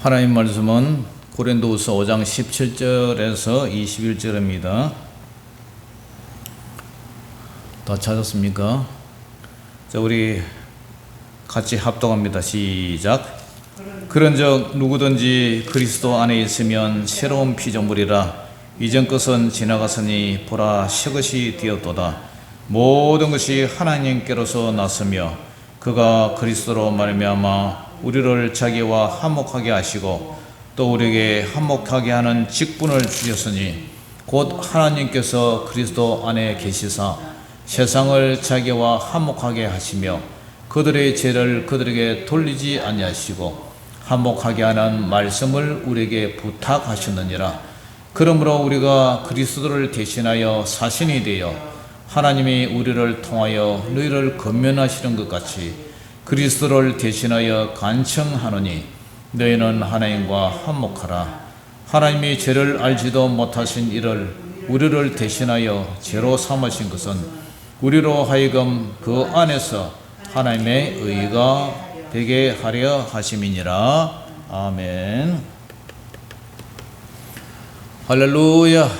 하나님 말씀은 고린도후서 5장 17절에서 21절입니다. 다 찾았습니까? 자, 우리 같이 합독합니다. 시작. 그런즉 누구든지 그리스도 안에 있으면 새로운 피조물이라. 이전 것은 지나갔으니 보라 새 것이 되었도다. 모든 것이 하나님께로서 났으며 그가 그리스도로 말미암아 우리를 자기와 화목하게 하시고 또 우리에게 화목하게 하는 직분을 주셨으니 곧 하나님께서 그리스도 안에 계시사 세상을 자기와 화목하게 하시며 그들의 죄를 그들에게 돌리지 아니하시고 화목하게 하는 말씀을 우리에게 부탁하셨느니라. 그러므로 우리가 그리스도를 대신하여 사신이 되어 하나님이 우리를 통하여 너희를 권면하시는 것 같이 그리스도를 대신하여 간청하노니 너희는 하나님과 화목하라. 하나님이 죄를 알지도 못하신 이를 우리를 대신하여 죄로 삼으신 것은 우리로 하여금 그 안에서 하나님의 의가 되게 하려 하심이니라. 아멘. 할렐루야.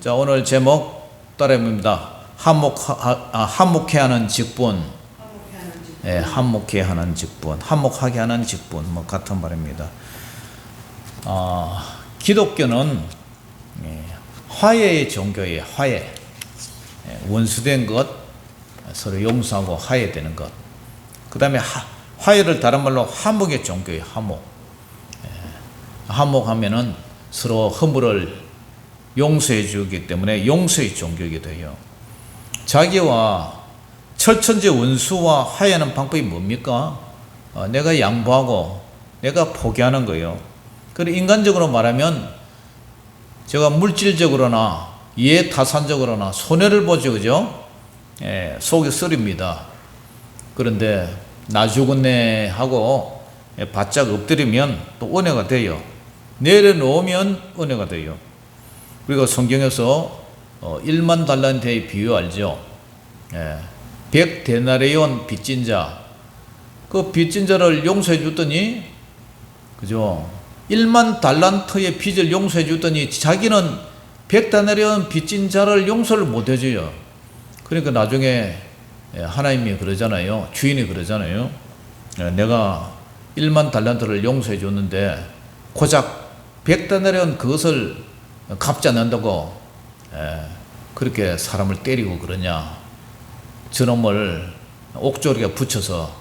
자, 오늘 제목 따라해봅니다. 한목해 하는 직분. 예, 한목해 하는 직분, 한목하게 하는 직분, 뭐 같은 말입니다. 기독교는 화해의 종교예요. 화해. 원수된 것 서로 용서하고 화해되는 것. 그 다음에 화해를 다른 말로 화목의 종교예요. 화목. 화목하면은 서로 허물을 용서해 주기 때문에 용서의 종교이기도 해요. 자기와 철천지 원수와 화해하는 방법이 뭡니까? 내가 양보하고 내가 포기하는 거예요. 그리고 인간적으로 말하면 제가 물질적으로나 이해타산적으로나 손해를 보죠, 그죠? 속이 쓰립니다. 그런데 나 죽었네 하고 바짝 엎드리면 또 은혜가 돼요. 내려놓으면 은혜가 돼요. 그리고 성경에서 1만 달란트의 비유 알죠? 100데나리온 빚진 자, 그 빚진 자를 용서해 줬더니, 그죠? 1만 달란트의 빚을 용서해 줬더니 자기는 100데나리온 빚진 자를 용서를 못 해줘요. 그러니까 나중에 하나님이 그러잖아요. 주인이 그러잖아요. 내가 1만 달란트를 용서해 줬는데 고작 100데나리온 그것을 갚지 않는다고 그렇게 사람을 때리고 그러냐. 저놈을 옥조리에 붙여서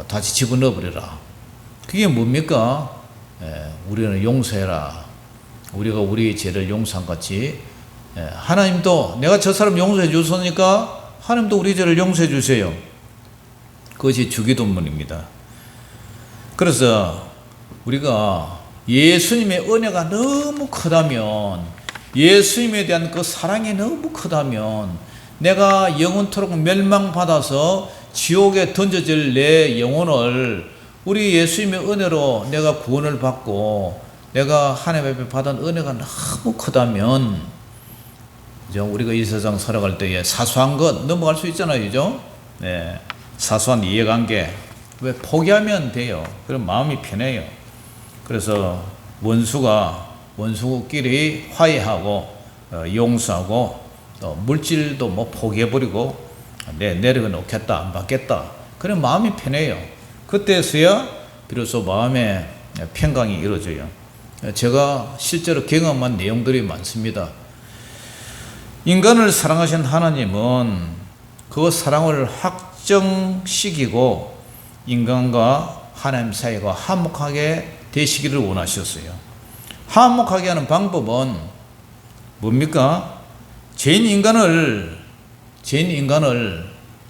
다시 집어넣어 버려라. 그게 뭡니까? 우리는 용서해라. 우리가 우리의 죄를 용서한 같이 하나님도 내가 저 사람 용서해 줬으니까 하나님도 우리 죄를 용서해 주세요. 그것이 주기도문입니다. 그래서 우리가 예수님의 은혜가 너무 크다면, 예수님에 대한 그 사랑이 너무 크다면 내가 영원토록 멸망받아서 지옥에 던져질 내 영혼을 우리 예수님의 은혜로 내가 구원을 받고 내가 하나님 앞에 받은 은혜가 너무 크다면, 그죠? 우리가 이 세상 살아갈 때에 사소한 것 넘어갈 수 있잖아요, 그죠? 네. 사소한 이해관계 왜 포기하면 돼요. 그럼 마음이 편해요. 그래서 원수끼리 화해하고 용서하고 또 물질도 뭐 포기해버리고 내려놓겠다, 안 받겠다. 그런 마음이 편해요. 그때서야 비로소 마음의 평강이 이루어져요. 제가 실제로 경험한 내용들이 많습니다. 인간을 사랑하신 하나님은 그 사랑을 확정시키고 인간과 하나님 사이가 화목하게 되시기를 원하셨어요. 화목하게 하는 방법은 뭡니까? 죄인 인간을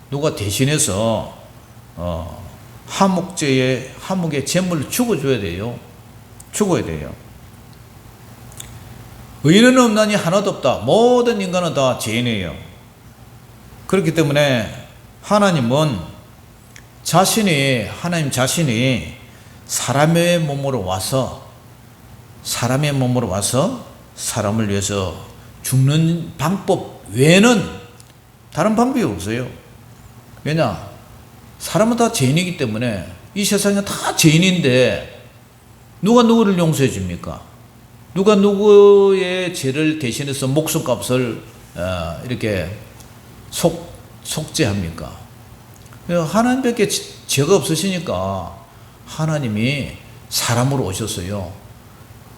누가 대신해서 화목의 제물을 죽어줘야 돼요. 죽어야 돼요. 의인은 없나니 하나도 없다. 모든 인간은 다 죄인이에요. 그렇기 때문에 하나님 자신이 사람의 몸으로 와서 사람을 위해서 죽는 방법 외에는 다른 방법이 없어요. 왜냐? 사람은 다 죄인이기 때문에 이 세상에 다 죄인인데 누가 누구를 용서해 줍니까? 누가 누구의 죄를 대신해서 목숨값을 이렇게 속죄합니까? 하나님밖에 죄가 없으시니까 하나님이 사람으로 오셨어요.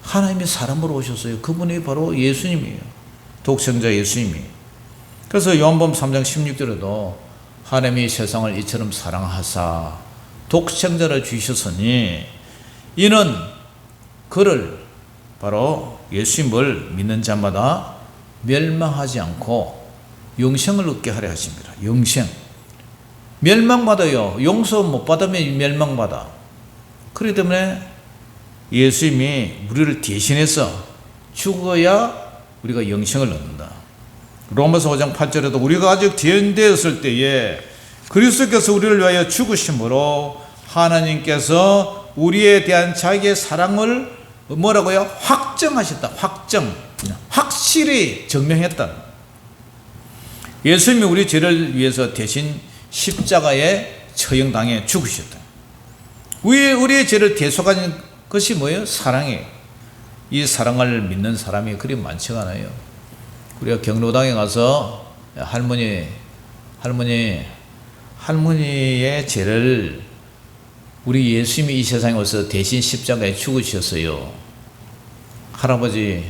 하나님이 사람으로 오셨어요. 그분이 바로 예수님이에요. 독생자 예수님이. 그래서 요한복음 3장 16절에도 하나님이 세상을 이처럼 사랑하사 독생자를 주셨으니 이는 그를 바로 예수님을 믿는 자마다 멸망하지 않고 영생을 얻게 하려 하십니다. 영생. 멸망받아요. 용서 못 받으면 멸망받아. 그렇기 때문에 예수님이 우리를 대신해서 죽어야 우리가 영생을 얻는다. 로마서 5장 8절에도 우리가 아직 죄인되었을 때에 그리스도께서 우리를 위하여 죽으심으로 하나님께서 우리에 대한 자기의 사랑을 뭐라고요? 확정하셨다. 확실히 증명했다. 예수님이 우리 죄를 위해서 대신 십자가에 처형당해 죽으셨다. 우리의 죄를 대속하는 것이 뭐예요? 사랑이에요. 이 사랑을 믿는 사람이 그리 많지가 않아요. 우리가 경로당에 가서 할머니의 죄를 우리 예수님이 이 세상에 오셔서 대신 십자가에 죽으셨어요. 할아버지의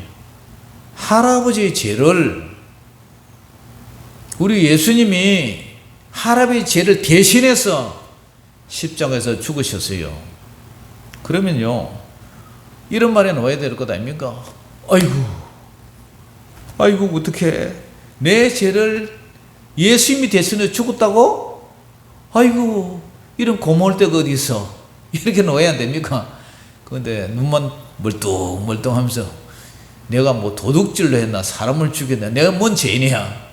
죄를 우리 예수님이 할아버지 죄를 대신해서 십자가에서 죽으셨어요. 그러면요, 이런 말이 나와야 될 것 아닙니까? 아이고, 어떡해. 내 죄를 예수님이 대신해 죽었다고? 아이고, 이런 고마울 때가 어디 있어? 이렇게 나와야 안 됩니까? 그런데 눈만 멀뚱멀뚱 하면서 내가 뭐 도둑질로 했나? 사람을 죽였나? 내가 뭔 죄인이야?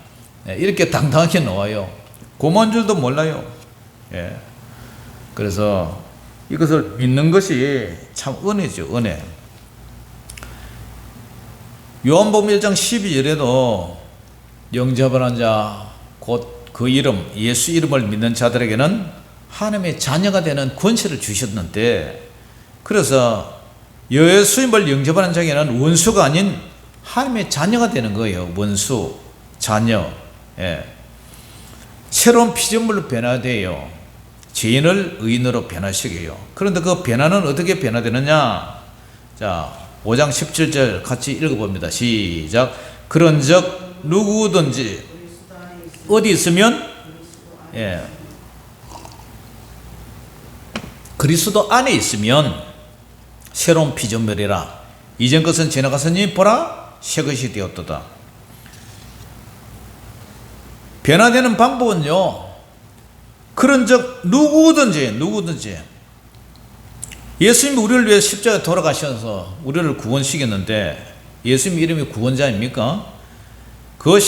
이렇게 당당하게 나와요. 고마운 줄도 몰라요. 그래서 이것을 믿는 것이 참 은혜죠, 은혜. 요한복음 1장 12절에도 영접하는 자, 곧 그 이름, 예수 이름을 믿는 자들에게는 하나님의 자녀가 되는 권세를 주셨는데, 그래서 예수님을 영접하는 자에게는 원수가 아닌 하나님의 자녀가 되는 거예요. 원수, 자녀. 새로운 피조물로 변화돼요. 죄인을 의인으로 변화시켜요. 그런데 그 변화는 어떻게 변화되느냐? 자, 5장 17절 같이 읽어봅니다. 시작. 그런즉 누구든지 어디 있으면 그리스도 안에 있으면 새로운 피조물이라. 이전 것은 지나갔으니 보라 새 것이 되었도다. 변화되는 방법은요, 그런즉 누구든지 예수님이 우리를 위해 십자가에 돌아가셔서 우리를 구원시켰는데, 예수님 이름이 구원자입니까? 그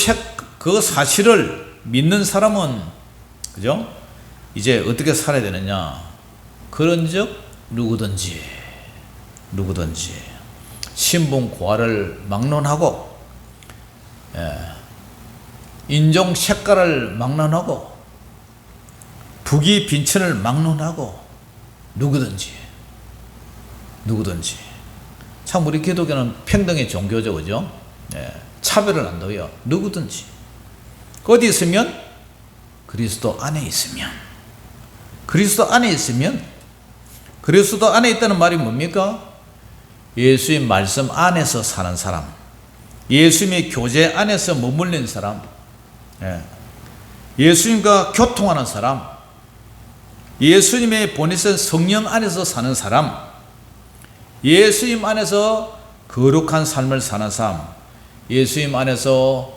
사실을 믿는 사람은, 그죠? 이제 어떻게 살아야 되느냐? 그런즉 누구든지 신분 고하를 막론하고, 인종 색깔을 막론하고, 부귀 빈천을 막론하고, 누구든지. 참 우리 기독교는 평등의 종교죠, 그죠? 차별을 안 둬요. 누구든지. 어디 있으면? 그리스도 안에 있으면. 그리스도 안에 있다는 말이 뭡니까? 예수의 말씀 안에서 사는 사람, 예수님의 교제 안에서 머물는 사람, 예수님과 교통하는 사람, 예수님의 보내신 성령 안에서 사는 사람, 예수님 안에서 거룩한 삶을 사는 사람, 예수님 안에서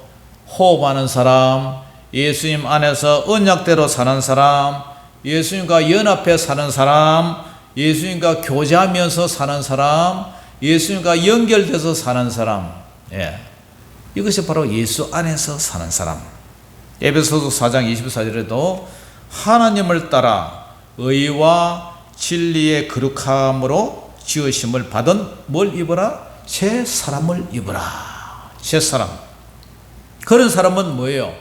호흡하는 사람, 예수님 안에서 언약대로 사는 사람, 예수님과 연합해 사는 사람, 예수님과 교제하면서 사는 사람, 예수님과 연결돼서 사는 사람, 이것이 바로 예수 안에서 사는 사람. 에베소서 4장 24절에도 하나님을 따라 의와 진리의 거룩함으로 지으심을 받은 뭘 입어라? 새 사람을 입어라. 새 사람. 그런 사람은 뭐예요?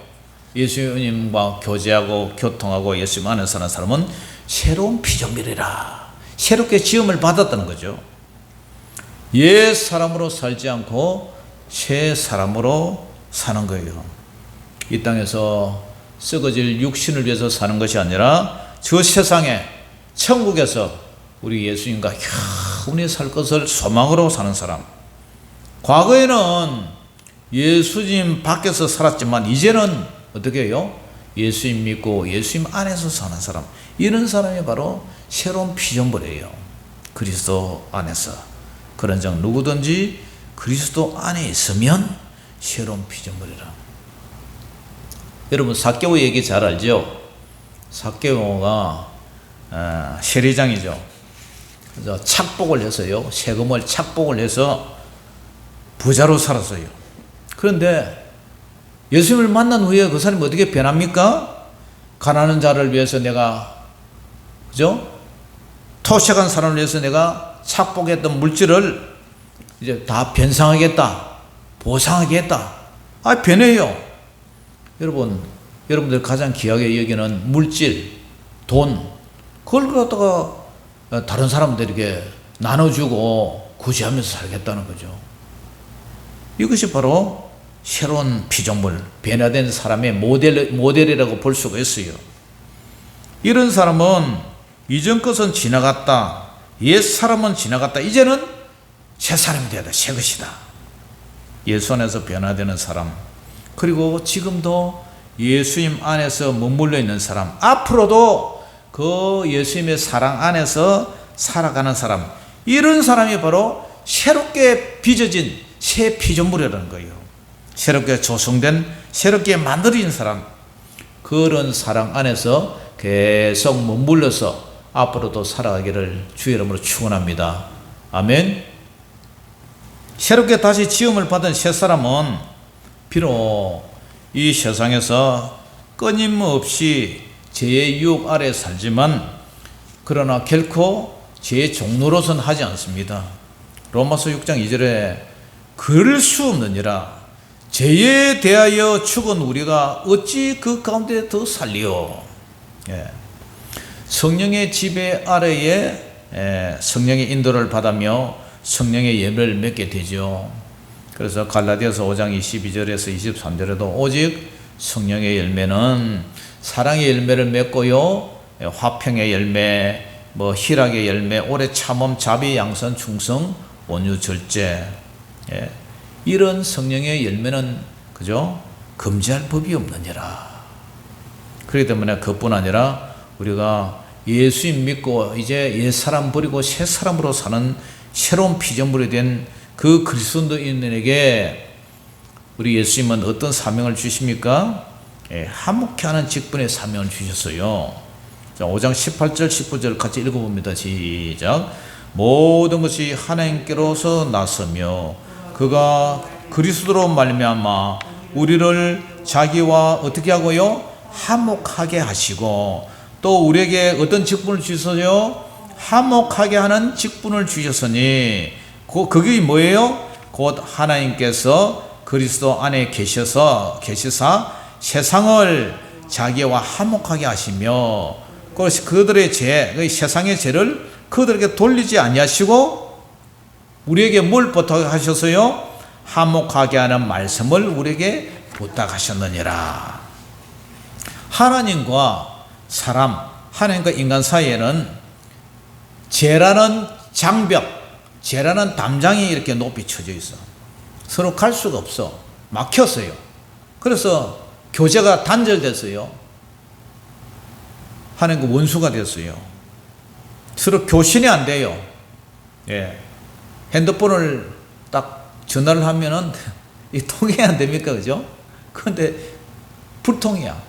예수님과 교제하고 교통하고 예수님 안에 사는 사람은 새로운 피조물이라. 새롭게 지음을 받았다는 거죠. 옛 사람으로 살지 않고 새 사람으로 사는 거예요. 이 땅에서 썩어질 육신을 위해서 사는 것이 아니라 저 세상에 천국에서 우리 예수님과 영원히 살 것을 소망으로 사는 사람. 과거에는 예수님 밖에서 살았지만 이제는 어떻게 해요? 예수님 믿고 예수님 안에서 사는 사람. 이런 사람이 바로 새로운 피조물이에요. 그리스도 안에서. 그런즉 누구든지 그리스도 안에 있으면 새로운 피조물이라. 여러분 삭개오 얘기 잘 알죠? 삭개오가 세리장이죠. 그래서 착복을 해서요, 세금을 착복을 해서 부자로 살았어요. 그런데 예수님을 만난 후에 그 사람이 어떻게 변합니까? 가난한 자를 위해서 내가, 그죠? 토색한 사람을 위해서 내가 착복했던 물질을 이제 다 변상하겠다, 보상하겠다. 변해요. 여러분들 가장 귀하게 여기는 물질, 돈, 그걸 갖다가 다른 사람들에게 나눠주고 구제하면서 살겠다는 거죠. 이것이 바로 새로운 피조물, 변화된 사람의 모델이라고 볼 수가 있어요. 이런 사람은 이전 것은 지나갔다, 옛 사람은 지나갔다, 이제는 새 사람이 되다, 새 것이다. 예수 안에서 변화되는 사람, 그리고 지금도 예수님 안에서 머물러 있는 사람, 앞으로도 그 예수님의 사랑 안에서 살아가는 사람, 이런 사람이 바로 새롭게 빚어진 새 피조물이라는 거예요. 새롭게 조성된, 새롭게 만들어진 사람, 그런 사랑 안에서 계속 머물러서 앞으로도 살아가기를 주의 이름으로 축원합니다. 아멘. 새롭게 다시 지음을 받은 새 사람은 비록 이 세상에서 끊임없이 죄의 유혹 아래 살지만 그러나 결코 죄의 종로로서는 하지 않습니다. 로마서 6장 2절에 그럴 수 없느니라 죄에 대하여 죽은 우리가 어찌 그 가운데 더 살리오. 성령의 지배 아래에 성령의 인도를 받으며 성령의 예배를 맺게 되죠. 그래서 갈라디아서 5장 22절에서 23절에도 오직 성령의 열매는 사랑의 열매를 맺고요, 화평의 열매, 희락의 열매, 오래 참음, 자비, 양선, 충성, 온유, 절제, 이런 성령의 열매는 그죠? 금지할 법이 없느니라. 그렇기 때문에 그뿐 아니라 우리가 예수님 믿고 이제 옛 사람 버리고 새 사람으로 사는 새로운 피조물이 된 그 그리스도인에게 우리 예수님은 어떤 사명을 주십니까? 화목케 하는 직분의 사명을 주셨어요. 자, 5장 18절 19절 같이 읽어봅니다. 시작. 모든 것이 하나님께로서 났으며 그가 그리스도로 말미암아 우리를 자기와 어떻게 하고요? 화목하게 하시고 또 우리에게 어떤 직분을 주셨어요? 화목하게 하는 직분을 주셨으니 그게 뭐예요? 곧 하나님께서 그리스도 안에 계시사 세상을 자기와 화목하게 하시며 그들의 죄, 세상의 죄를 그들에게 돌리지 아니하시고 우리에게 뭘 부탁하셨어요? 화목하게 하는 말씀을 우리에게 부탁하셨느니라. 하나님과 사람, 하나님과 인간 사이에는 죄라는 장벽, 죄라는 담장이 이렇게 높이 쳐져 있어. 서로 갈 수가 없어. 막혔어요. 그래서 교제가 단절됐어요. 하나님과 원수가 됐어요. 서로 교신이 안 돼요. 핸드폰을 딱 전화를 하면은 이 통이 안 됩니까? 그죠? 그런데 불통이야.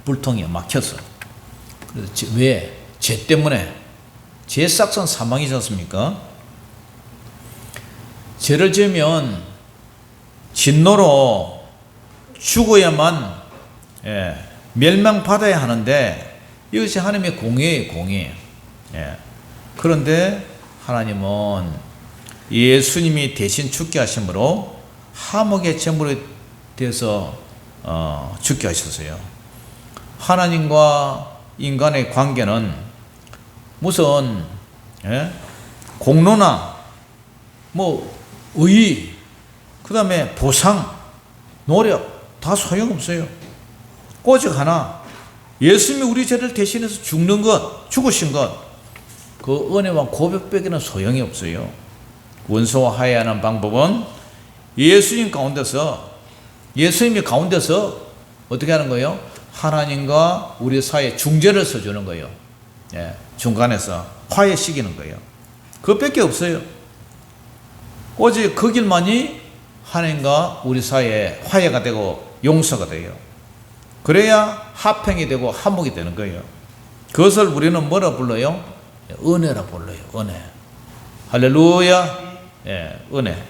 불통이야. 막혔어. 그래서 왜? 죄 때문에. 죄 싹선 사망이지 않습니까? 죄를 지으면 진노로 죽어야만 멸망받아야 하는데 이것이 하나님의 공의예요. 공의. 그런데 하나님은 예수님이 대신 죽게 하심으로 화목의 제물이 되어서 죽게 하셨어요. 하나님과 인간의 관계는 무슨 공로나 뭐 의의, 그 다음에 보상, 노력 다 소용없어요. 오직 하나, 예수님이 우리 죄를 대신해서 죽는 것, 죽으신 것, 그 은혜와 고백밖에는 소용이 없어요. 원수와 화해하는 방법은 예수님이 가운데서 어떻게 하는 거예요? 하나님과 우리 사이에 중재를 서주는 거예요. 예, 중간에서 화해시키는 거예요. 그것밖에 없어요. 오직 그 길만이 하나님과 우리 사이에 화해가 되고 용서가 돼요. 그래야 화평이 되고 화목이 되는 거예요. 그것을 우리는 뭐라 불러요? 은혜라 불러요. 은혜. 할렐루야. 예, 은혜.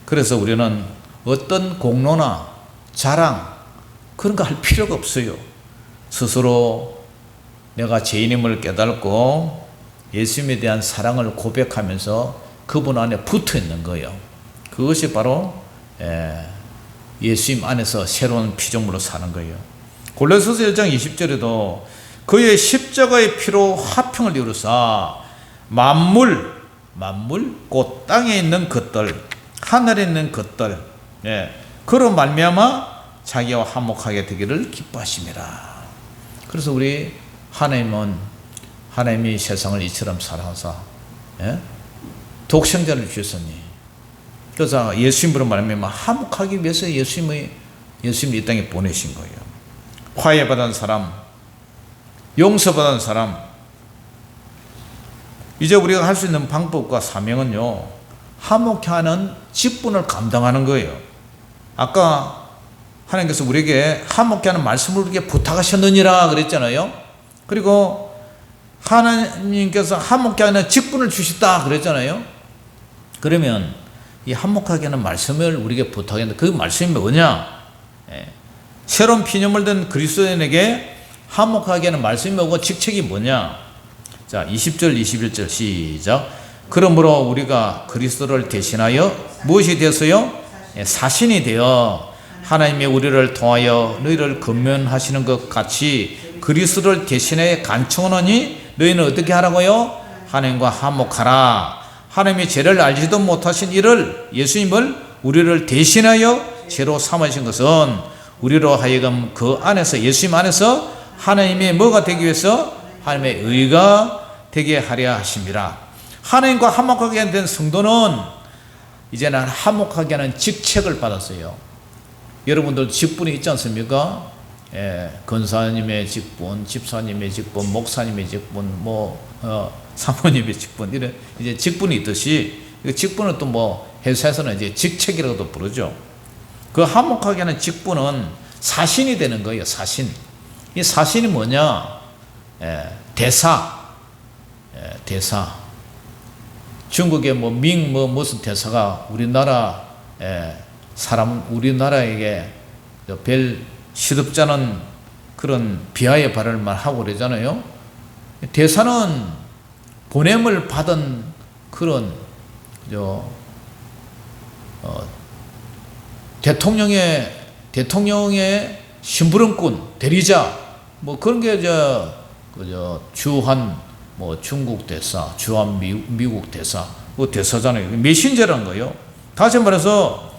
그래서 우리는 어떤 공로나 자랑 그런 거 할 필요가 없어요. 스스로 내가 죄인임을 깨닫고 예수님에 대한 사랑을 고백하면서 그분 안에 붙어 있는 거예요. 그것이 바로 예수님 안에서 새로운 피조물로 사는 거예요. 골로새서 1장 20절에도 그의 십자가의 피로 화평을 이루사 만물 곧 땅에 있는 것들, 하늘에 있는 것들, 그로 말미암아 자기와 화목하게 되기를 기뻐하심이라. 그래서 우리 하나님이 세상을 이처럼 사랑하사 독생자를 주셨으니, 그래서 예수님으로 말미암아 화목하기 위해서 예수님이 이 땅에 보내신 거예요. 화해받은 사람, 용서받은 사람, 이제 우리가 할 수 있는 방법과 사명은요, 화목케 하는 직분을 감당하는 거예요. 아까 하나님께서 우리에게 화목케 하는 말씀을 우리에게 부탁하셨느니라 그랬잖아요. 그리고 하나님께서 화목케 하는 직분을 주셨다 그랬잖아요. 그러면 이 화목하게 하는 말씀을 우리에게 부탁했는데 그 말씀이 뭐냐? 새로운 피조물 된 그리스도인에게 화목하게 하는 말씀이 뭐고 직책이 뭐냐? 자, 20절 21절 시작. 그러므로 우리가 그리스도를 대신하여 무엇이 되었어요? 사신이 되어 하나님이 우리를 통하여 너희를 권면하시는 것 같이 그리스도를 대신해 간청하노니 너희는 어떻게 하라고요? 하나님과 화목하라. 하나님이 죄를 알지도 못하신 이를, 예수님을 우리를 대신하여 죄로 삼으신 것은 우리로 하여금 그 안에서, 예수님 안에서 하나님의 뭐가 되기 위해서? 하나님의 의가 되게 하려 하심이라. 하나님과 화목하게 된 성도는 이제는 화목하게 하는 직책을 받았어요. 여러분들 직분이 있지 않습니까? 권사님의 직분, 집사님의 직분, 목사님의 직분, 사모님의 직분, 이런 이제 직분이 있듯이, 직분은 또 회사에서는 이제 직책이라고도 부르죠. 그 화목하게 하는 직분은 사신이 되는 거예요. 사신. 이 사신이 뭐냐? 대사. 중국의 무슨 대사가 우리나라에게 별 시덥잖은 그런 비하의 발언만 하고 그러잖아요. 대사는 보냄을 받은 그런 대통령의 심부름꾼, 대리자, 그런 게 주한 중국 대사, 주한 미국 대사, 대사잖아요. 메신저라는 거예요. 다시 말해서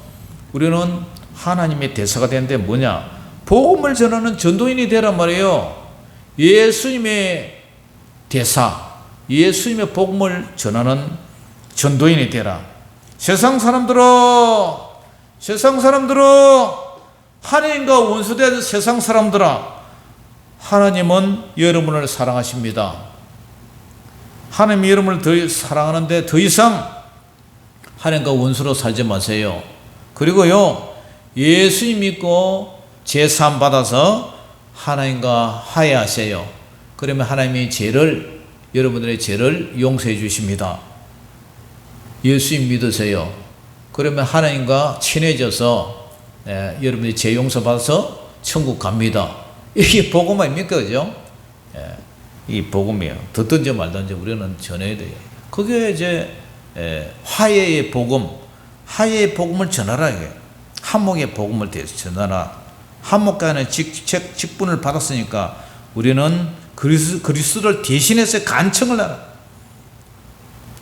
우리는 하나님의 대사가 되는데 뭐냐? 복음을 전하는 전도인이 되란 말이에요. 예수님의 대사, 예수님의 복음을 전하는 전도인이 되라. 세상 사람들아, 하나님과 원수된 세상 사람들아, 하나님은 여러분을 사랑하십니다. 하나님이 여러분을 더 사랑하는데 더 이상 하나님과 원수로 살지 마세요. 그리고요, 예수님 믿고 제사함 받아서 하나님과 화해하세요. 그러면 하나님이 여러분들의 죄를 용서해 주십니다. 예수님 믿으세요. 그러면 하나님과 친해져서 여러분이 죄 용서 받아서 천국 갑니다. 이게 복음 아닙니까? 그죠? 이 복음이에요. 듣든지 말든지 우리는 전해야 돼요. 그게 이제 화해의 복음을 전하라. 이게 화목의 복음을 전하라. 화목하는 직분을 받았으니까 우리는 그리스도를 대신해서 간청을 하라.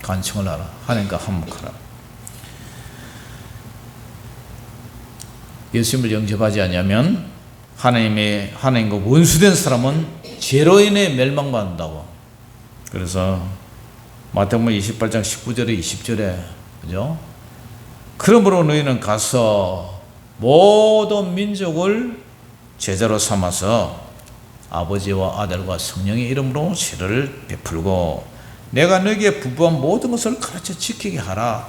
간청을 하라. 하나님과 화목하라. 예수님을 영접하지 않으면 하나님과 원수된 사람은 죄로 인해 멸망받는다고. 그래서 마태복음 28장 19절에 20절에 그죠? 그러므로 너희는 가서 모든 민족을 제자로 삼아서 아버지와 아들과 성령의 이름으로 세례를 베풀고 내가 너희에게 분부한 모든 것을 가르쳐 지키게 하라.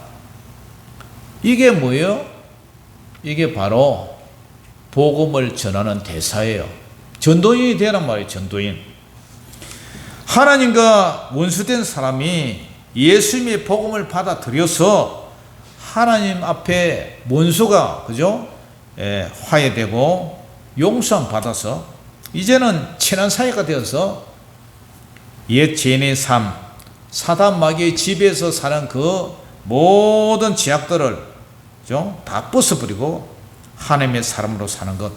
이게 뭐예요? 이게 바로 복음을 전하는 대사예요. 전도인이 되란 말이에요. 전도인. 하나님과 원수된 사람이 예수님의 복음을 받아들여서 하나님 앞에 원수가 그죠? 화해되고 용서함 받아서 이제는 친한 사이가 되어서 옛 죄인의 삶, 사단 마귀의 지배에서 사는 그 모든 죄악들을 그죠? 다 벗어버리고 하나님의 사람으로 사는 것.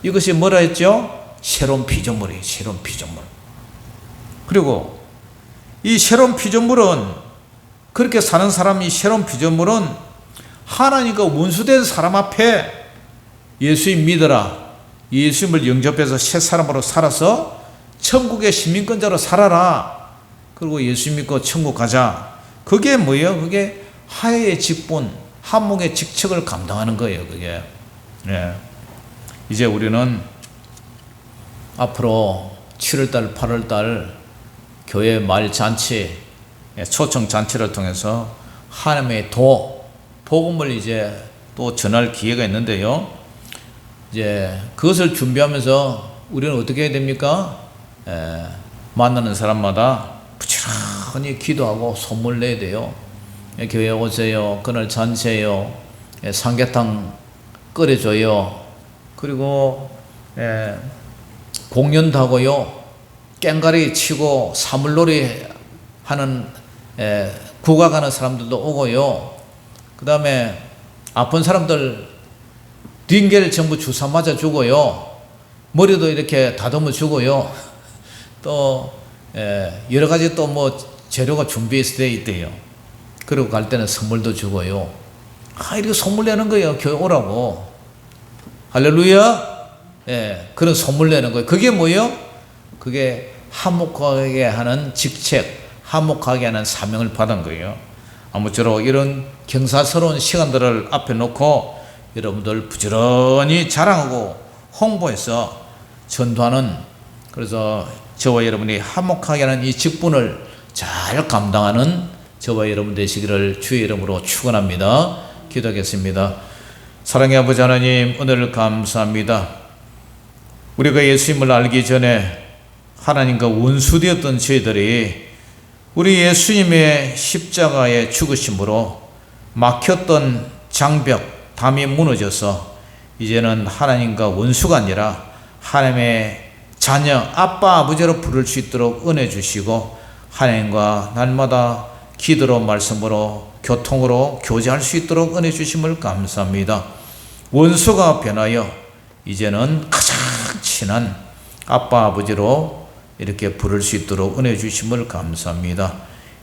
이것이 뭐라 했죠? 새로운 피조물이에요. 새로운 피조물. 그리고 이 새로운 피조물은 그렇게 사는 사람이 새로운 피조물은 하나님과 원수된 사람 앞에 예수님 믿어라. 예수님을 영접해서 새 사람으로 살아서 천국의 시민권자로 살아라. 그리고 예수 믿고 천국 가자. 그게 뭐예요? 그게 화해의 직분, 한목의 직책을 감당하는 거예요. 그게. 네. 이제 우리는 앞으로 7월달, 8월달 교회 말 잔치, 초청 잔치를 통해서 하나님의 복음을 이제 또 전할 기회가 있는데요. 이제 그것을 준비하면서 우리는 어떻게 해야 됩니까? 만나는 사람마다 부지런히 기도하고 선물 내야 돼요. 교회 오세요. 그날 잔치예요. 삼계탕 끓여줘요. 그리고 공연도 하고요. 깽가리 치고 사물놀이 하는 국악하는 사람들도 오고요. 그 다음에 아픈 사람들 링겔 전부 주사 맞아 주고요. 머리도 이렇게 다듬어 주고요. 또 여러 가지 또 뭐 재료가 준비되어 있대요. 그리고 갈 때는 선물도 주고요. 이렇게 선물 내는 거예요. 교회 오라고. 할렐루야. 그런 선물 내는 거예요. 그게 뭐예요? 그게 화목하게 하는 직책, 화목하게 하는 사명을 받은 거예요. 아무쪼록 이런 경사스러운 시간들을 앞에 놓고 여러분들 부지런히 자랑하고 홍보해서 전도하는, 그래서 저와 여러분이 화목하게 하는 이 직분을 잘 감당하는 저와 여러분 되시기를 주의 이름으로 축원합니다. 기도하겠습니다. 사랑의 아버지 하나님, 오늘 감사합니다. 우리가 예수님을 알기 전에 하나님과 원수되었던 저희들이 우리 예수님의 십자가의 죽으심으로 막혔던 장벽, 담이 무너져서 이제는 하나님과 원수가 아니라 하나님의 자녀, 아빠, 아버지로 부를 수 있도록 은혜 주시고 하나님과 날마다 기도로 말씀으로 교통으로 교제할 수 있도록 은혜 주심을 감사합니다. 원수가 변하여 이제는 가장 친한 아빠, 아버지로 이렇게 부를 수 있도록 은혜 주심을 감사합니다.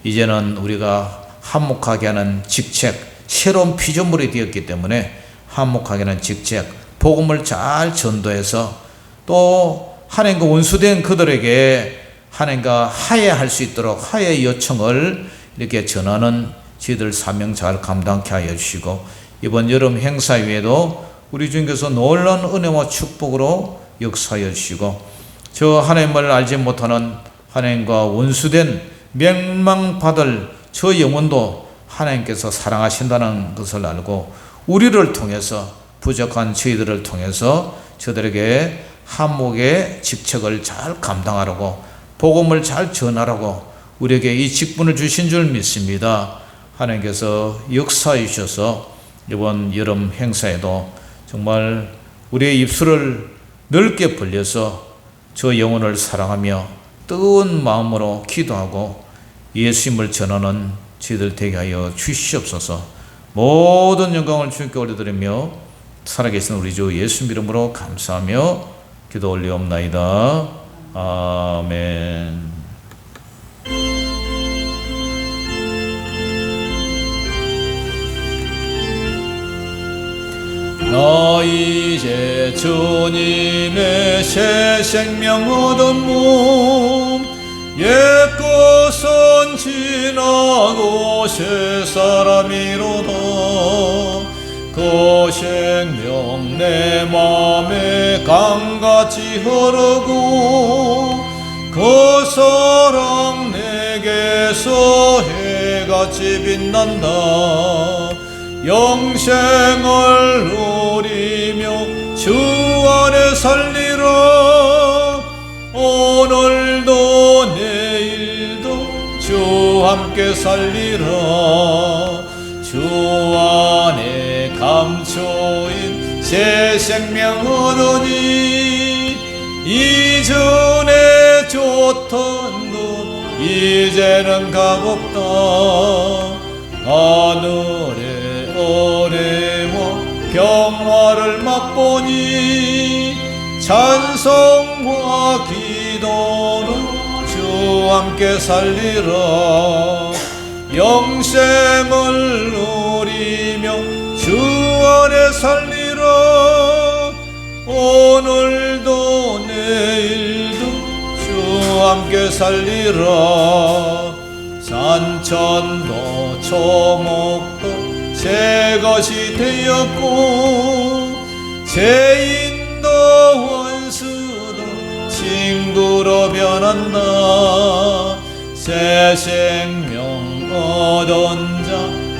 이제는 우리가 화목하게 하는 직책, 새로운 피조물이 되었기 때문에 화목하게 하는 직책, 복음을 잘 전도해서 또 하나님과 원수된 그들에게 하나님과 화해할 수 있도록 화해 요청을 이렇게 전하는 저희들 사명 잘 감당케 하여 주시고, 이번 여름 행사위에도 우리 주님께서 놀라운 은혜와 축복으로 역사하여 주시고, 저 하나님을 알지 못하는 하나님과 원수된 멸망받을 저 영혼도 하나님께서 사랑하신다는 것을 알고 우리를 통해서, 부족한 저희들을 통해서 저들에게 한목의 직책을 잘 감당하라고, 복음을 잘 전하라고 우리에게 이 직분을 주신 줄 믿습니다. 하나님께서 역사해 주셔서 이번 여름 행사에도 정말 우리의 입술을 넓게 벌려서 저 영혼을 사랑하며 뜨거운 마음으로 기도하고 예수님을 전하는 저희들 되게 하여 주시옵소서. 모든 영광을 주님께 올려드리며 살아계신 우리 주 예수 이름으로 감사하며 기도 올리옵나이다. 아멘. 이제 주님의 새 생명 얻은 몸 옛것은 지나고 새 사람이로다. 그 생명 내 맘에 강같이 흐르고 그 사랑 내게서 해같이 빛난다. 영생을 누리며 주 안에 살리라. 오늘도 내일도 주 함께 살리라. 주 안에 감초인 새 생명 얻으니 이전에 좋던 곳 이제는 값없다. 하늘의 은혜와 평화를 맛보니 찬송과 기도는 주 함께 살리라. 영생을 누리며 주 안에 살리라. 오늘도 내일도 주 함께 살리라. 산천도 초목도 새 것이 되었고 죄인도 원수도 친구로 변한다. 새 생명 얻은 자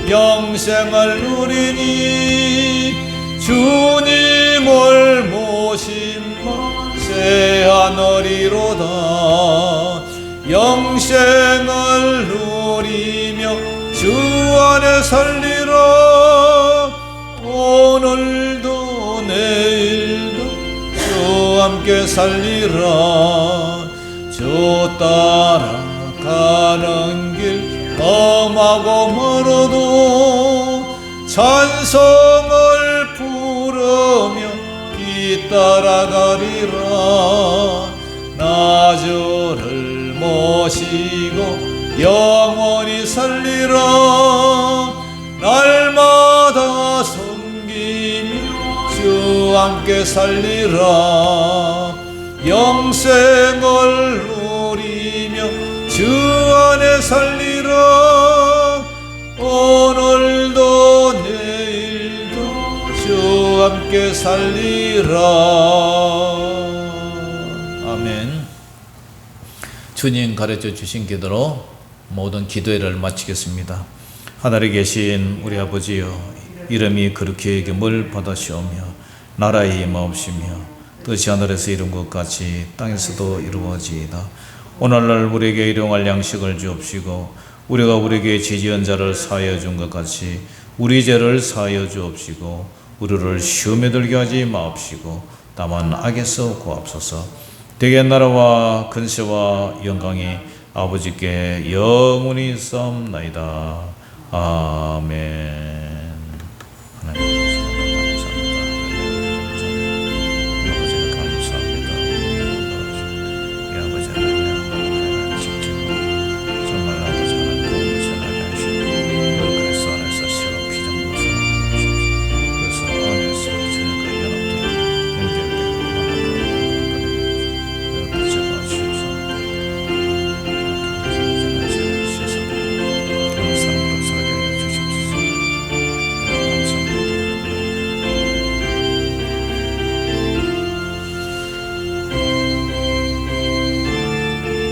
영생을 누리니 주님을 모심마 새 하늘이로다. 영생을 누리며 주 안에 살리라. 오늘도 내일도 주 함께 살리라. 주 따라가는 길 험하고 멀어도 찬송을 부르며 길 따라가리라. 나 주를 모시고 영원히 살리라. 날마다 섬기며 주 함께 살리라. 영생을 누리며 주 안에 살리라. 오늘도 내일도 주 함께 살리라. 아멘. 주님 가르쳐 주신 기도로 모든 기도회를 마치겠습니다. 하늘에 계신 우리 아버지여, 이름이 그렇게 여김을 받으시오며 나라의 임하옵시며 뜻이 하늘에서 이룬 것 같이 땅에서도 이루어지이다. 오늘날 우리에게 일용할 양식을 주옵시고 우리가 우리에게 지지한 자를 사하여 준 것 같이 우리 죄를 사하여 주옵시고 우리를 시험에 들게 하지 마옵시고 다만 악에서 구하옵소서. 대개 나라와 근세와 영광이 아버지께 영원히 있사옵나이다. 아멘.